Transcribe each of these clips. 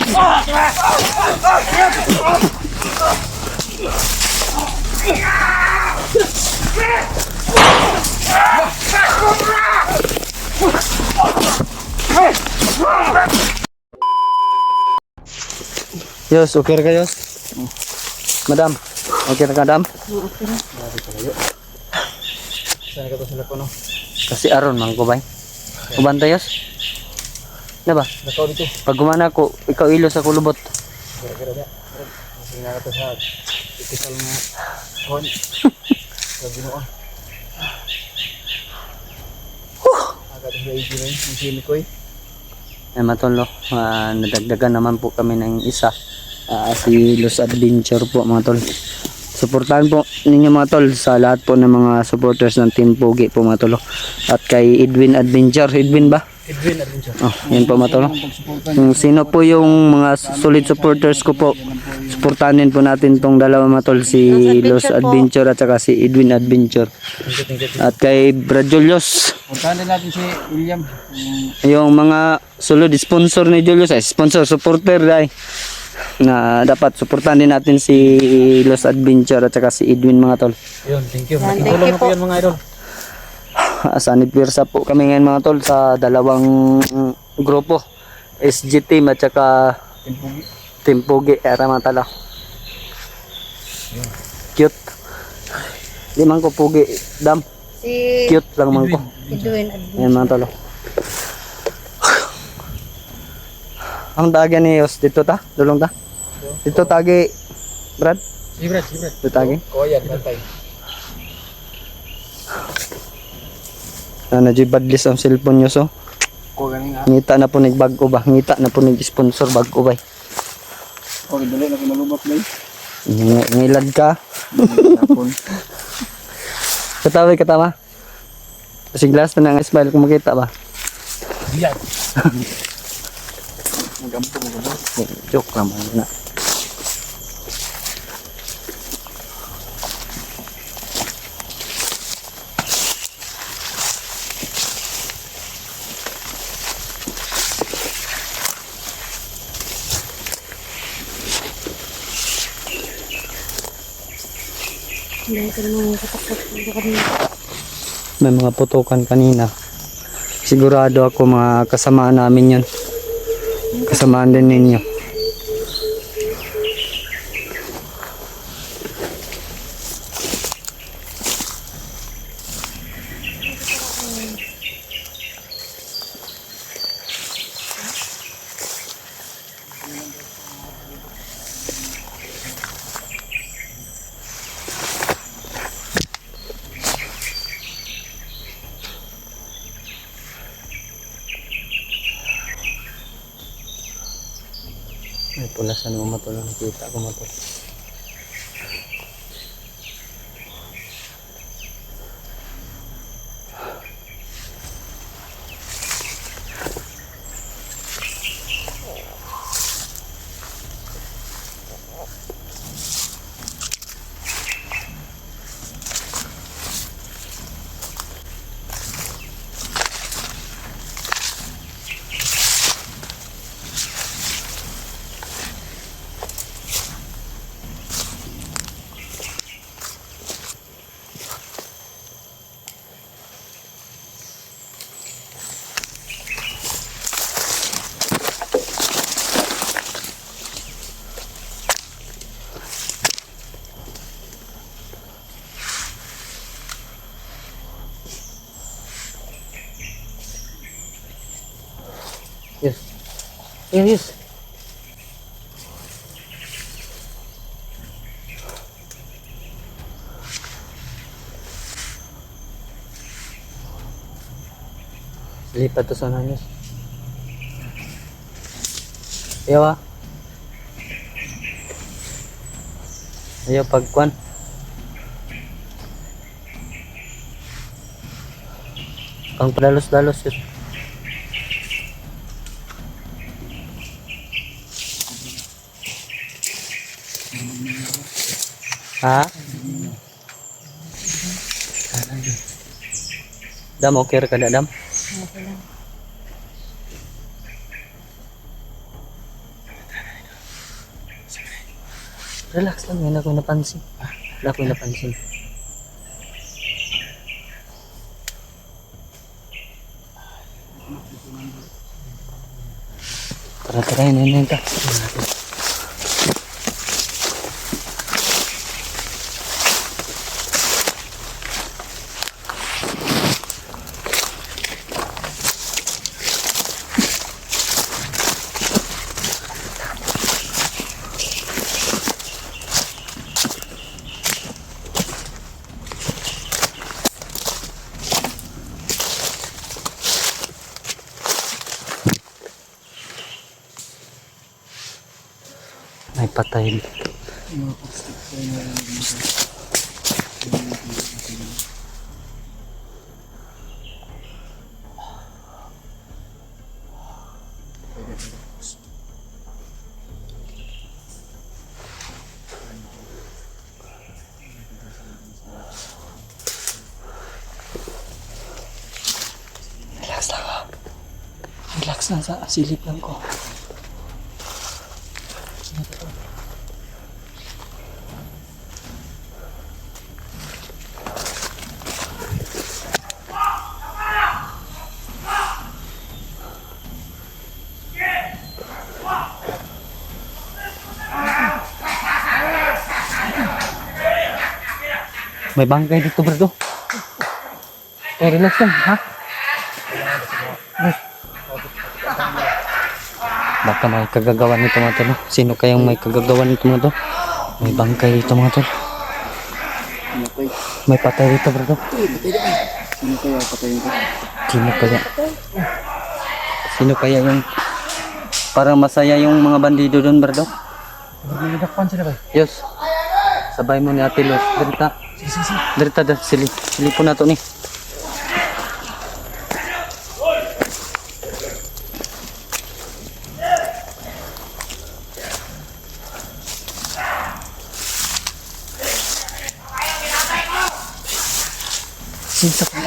Yos, okay ka Yos? Madam, okay ka madam? Okay na. Saan ka to sila ko no? Kasi aron man ko bay. Kubanta Yos? Na ba? Nakaw dito. Pag gumana ko, ikaw ilos ako lubot. Gara-gara niya. Masing na ito sa itisal nga hon. Sa Ginoo. Agad sa igi na yung sinikoy. Ay matolo, nadagdagan naman po kami ng isa. Si Los Adventure po mga tol. Suportahan po ninyo mga tol sa lahat po ng mga supporters ng Team Pogi po mga tol. At kay Edwin Adventure, Edwin ba? Edwin Adventure. Oh, yan po mga tol. Kung sino po yung mga solid supporters ko po, suportahan din po natin tong dalawa mga tol, si Los Adventure at saka si Edwin Adventure. At kay Brad Julius. Puntahan din natin si William. Yung mga solid sponsor ni Julius, sponsor, supporter dahil na dapat suportahan din natin si Los Adventure at saka si Edwin mga tol. Yun, thank you. Thank Nakitulong you na po po. yun mga idol. Sanib Pirsa po kami ngayon mga tol sa dalawang grupo, SG team at saka Team Pogi. Era mga tala. Cute. Di man ko Pogi dam. Si Cute lang man ko. Edwin Yan mga tolo. Ang dagan ni Yos dito ta? Dulong ta? Dito tagi Brad? Si Brad. Dito tagi? Kuya, bantay. Najibadlis ang cellphone nyo so. Kuya ganing nga. Ngita na po nagbag-o ba? Ngita na po nag-sponsor bag-o ba? Kuya, dali na kinalubak na Ngilad ka? Napon. Katawa katama? Kasi glass na nga smile kung makita ba? Diyan. Magampo mo ba? Joke naman na. Dahil ko naman katakot kanina. May mga putukan kanina. Sigurado ako mga kasamaan namin yun. Kasamaan din ninyo. May pulasan mo matulong. Nakita ko matulong. Yes. Yes. Lipat to sa nanyos. Yawa. Ayaw pagkuan. Ang padalos-dalos yun. Ha? Dam, okay ra ka da, Dam? Okay lang. Relax lang, wala ko napansin. Wala ko napansin. Tara, yun ta. May patay. Relax lang ako. Relax lang sa silip lang ko. May bangkay dito, bro. Relax lang, ha? Baka may kagagawan nito mga tol. Sino kayang may kagagawan nito mga tol? May bangkay dito mga tol. May patay dito, bro. Sino kaya patayin ko? Sino kaya? Sino kaya yung parang masaya yung mga bandido doon, bro? Nagdadakpan sila ba? Yes. Sabay mo ni Ate Los. Dirita. Dirita, sili po na to ni. Sinta po.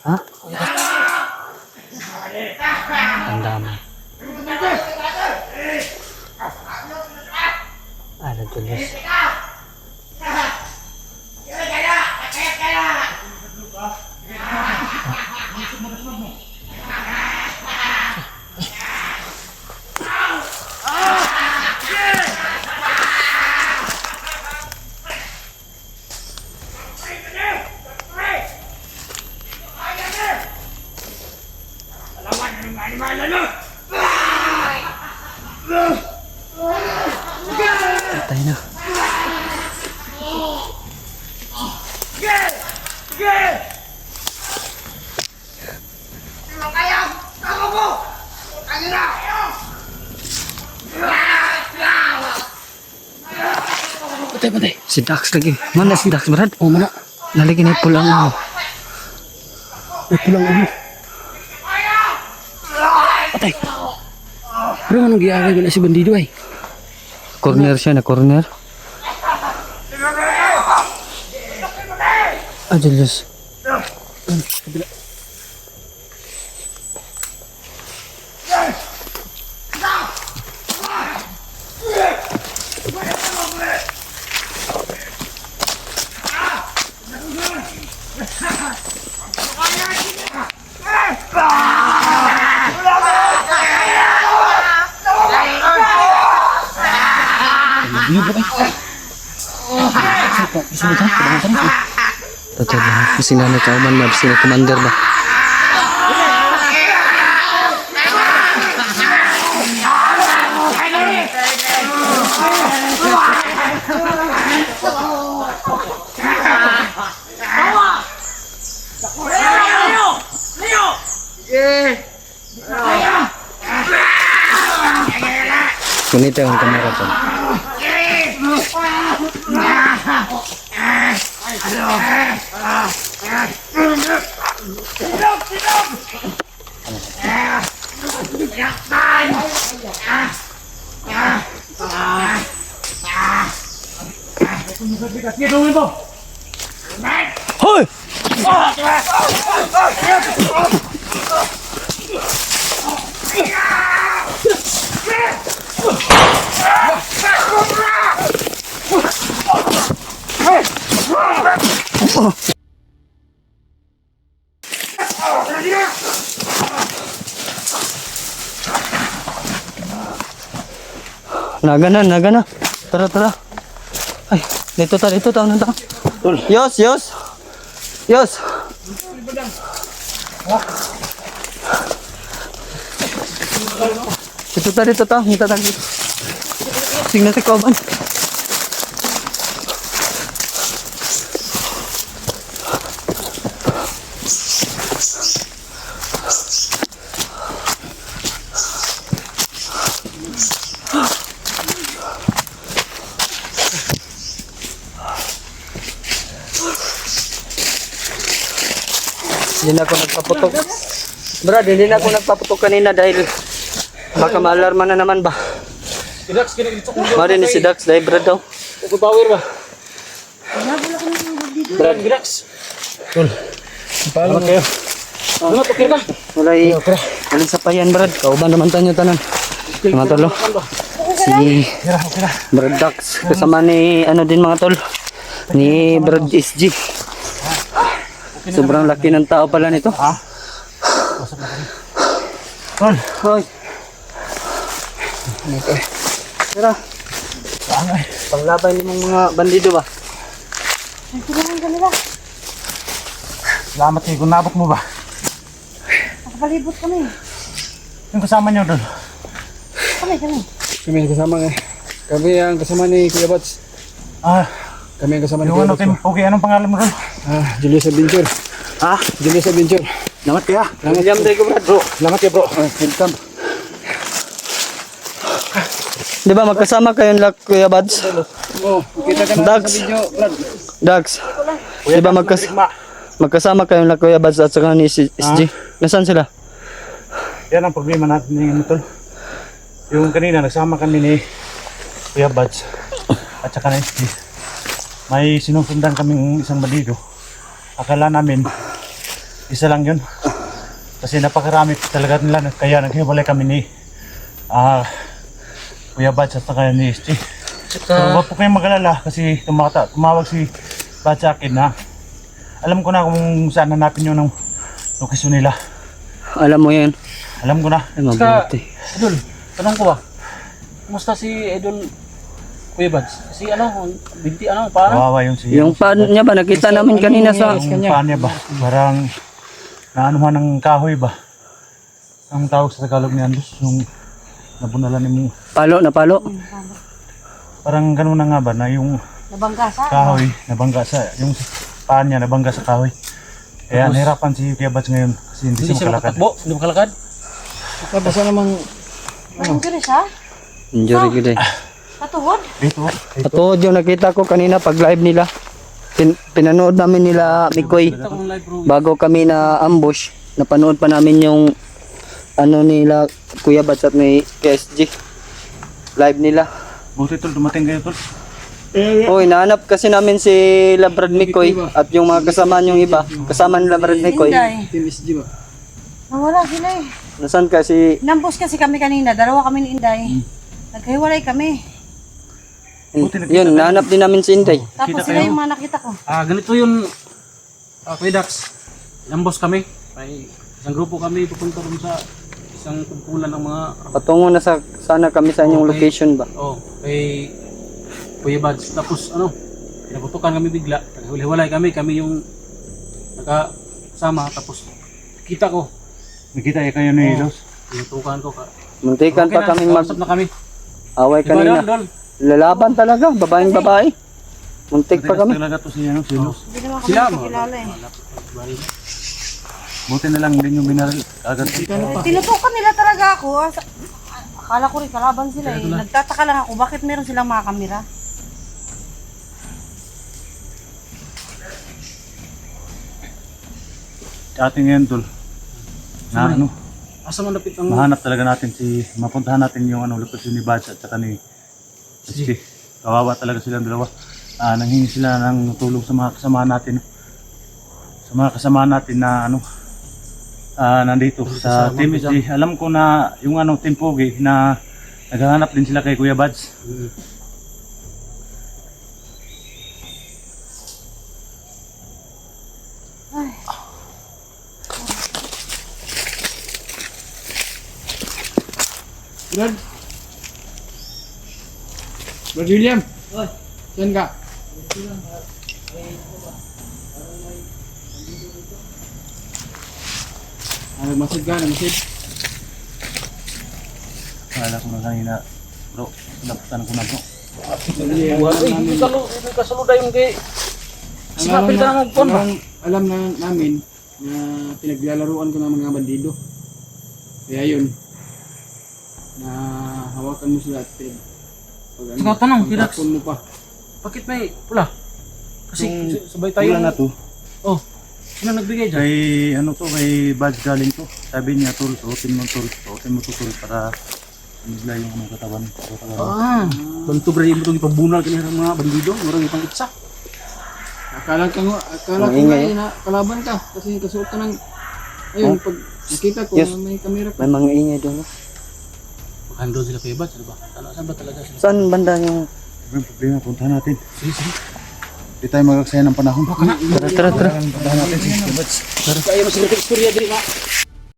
Ha? Ang dami. Tulis. Patay na. Patay. Si Dax lagi. Mana si Dax, Brad? Oh, mana? Nalagi na pulang ano. Pulang ano. Patay. Pero anong giagay ko na si bandido ay? Corner siya na corner. Ah, Diyos. Totoo ba? Kasi nanay kauman na sila commander ba? Kunita yung kamera to. Hoy! Naga na. Tara. Ay, dito ta. Ano ta? Yos. Dito ta. Kita ta. Tingnan sa kauban. Hindi na ako nagpaputok. Brad, hindi na ako nagpaputok kanina dahil baka maalarma na naman ba. Dax, kinagitsok mo. Mari ni si Dax, dahil Brad daw. Power ba? Brad, Dax. Tol. Paano kayo? Ano, okay ka? wala walang sapayan Brad. Kauban naman tayo tanan. Mga tolo. Si Brad Dax. Kasama ni ano din mga tol. Ni Brad SG. Sobrang laki ng tao pala nito. Tol. Hoy. Okay. Tara. Panglaban ng mga bandido ba? Ay, tulungan ka nila. Salamat kayo kung nabot mo ba? Nakapalibot kami. Yung kasama niyo doon. Kami. Kami ang kasama eh. Kami ang kasama ni Kuya Bats. Kami ang kasama ni Kuya Bats. Okay, anong pangalan mo doon? Julius Adventure. Julius Adventure. Salamat kaya. William Drigo Brad bro. Salamat kaya bro. Welcome. Di ba magkasama kayong Kuya Bads? Oh, kita ka na Dax. sa video, Brad. Dax. Di ba magkasama kayong Kuya Bads at saka ni SG? Nasaan sila? Yan ang problema natin ngayon tol. Yung kanina nagsama kami ni Kuya Bats at saka na SG. May sinusundan kaming isang bandido. Akala namin isa lang yun. Kasi napakarami talaga nila kaya naghiwalay kami ni Kuya Bats at saka ni SG. So huwag po kayong mag-alala kasi tumawag si Bats sa akin na alam ko na kung saan hanapin yun ng lokasyon nila. Alam mo yan. Alam ko na. Ay, mabuti. Idol, tanong ko ba? Kumusta si Idol Kuya Bads? Si ano, binti ano, paano? Kawawa yung si Yung paan niya ba? Nakita namin kanina sa... yung paan niya ba? Parang naanuhan ng kahoy ba? Ang tawag sa Tagalog ni Andos, yung nabunalan ni mo. Palo na palo. Parang gano'n na nga ba na yung Nabangga sa. kahoy nabangga sa, yung paan niya nabangga sa kahoy. Kaya nahirapan si Kuya Bats ngayon kasi hindi Hindi siya siya makalakad. makatakbo, hindi makalakad. Basta namang Nandiyo siya. Injury ko dahil. Katuhod. dito. Patuod yung nakita ko kanina pag live nila. Pinanood namin nila Mikoy. Ito kong live bro. Bago kami na ambush, napanood pa namin yung ano nila Kuya Bats at may KSG. Live nila. Buti tol, dumating kayo tol. Oh, hinahanap kasi namin si Labrad Mikoy at yung mga kasama niyong iba. Kasama ni Labrad Mikoy. Inday. Team SG ba? Nawala sila eh. Nasaan kasi Nambos kasi kami kanina. Dalawa kami ni Inday. Naghiwalay kami. yun, nahanap din namin si Inday. Tapos sila yung mga nakita ko. Ganito yun, Kuya Dax. Lambos kami. May isang grupo kami pupunta rin sa isang kumpulan ng mga Patungo na sana kami sa inyong location ba? kay Kuya Bads. Tapos ano, pinaputukan kami bigla. Naghiwalay kami yung nakasama. Tapos kita ko, Nakita kayo ni Los. pinutukan ko. Muntikan pa kaming Usap na kami. mag-away Diba kanina. Don? Lalaban talaga, babaeng babae. Muntik pa kami. Talaga to si ano, si Los. Hindi naman kami Sila, nakakilala eh. Buti na lang din yung binaril. Agad. Tinutukan nila talaga ako. Akala ko rin kalaban sila eh. Nagtataka lang ako bakit meron silang mga kamera. Atin ngayon tol. Na ano, Asa man lapit ang mahanap talaga natin mapuntahan natin yung ano, lokasyon ni Bats at saka ni SG. Kawawa talaga silang dalawa. Nanghingi sila ng tulong sa mga kasamahan natin. sa mga kasama natin na ano nandito sa Team SD. Alam ko na yung ano Team Pogi na naghahanap din sila kay Kuya Bads. Brad. Brad William. Saan ka? Nagmasid ka, nagmasid. Akala ko na kanina, bro, laputan ko na to. Hindi ka saluda yung kay... Sinapil ka na magpon ba? Alam na namin na pinaglalaruan ko ng mga bandido. Kaya yun, na hawakan mo sila at Tinatanong, Kidax. pagtapon mo pa. Bakit may pula? Kasi Sabay tayo Wala na to. oh, sino nagbigay dyan? Kay ano to, kay Bads galing to. Sabi niya, tol, suotin mo to tol para bigla yung ano katawan. Bantu bro mo itong ipabunal kanina ng mga bandido, murang ipang itsa. Akala ko nga na kalaban ka kasi kasuot ka ng ayun pag nakita ko Yes. na may kamera ka. May mga ingay doon. Baka doon sila Kuya Bads, ano ba? Saan ba talaga sila? Saan banda yung... Yung problema, puntahan natin. Hindi tayo magagsaya ng panahon. Tara. Puntahan natin si Kuya Bads. Kaya mas nag-explore diri ba?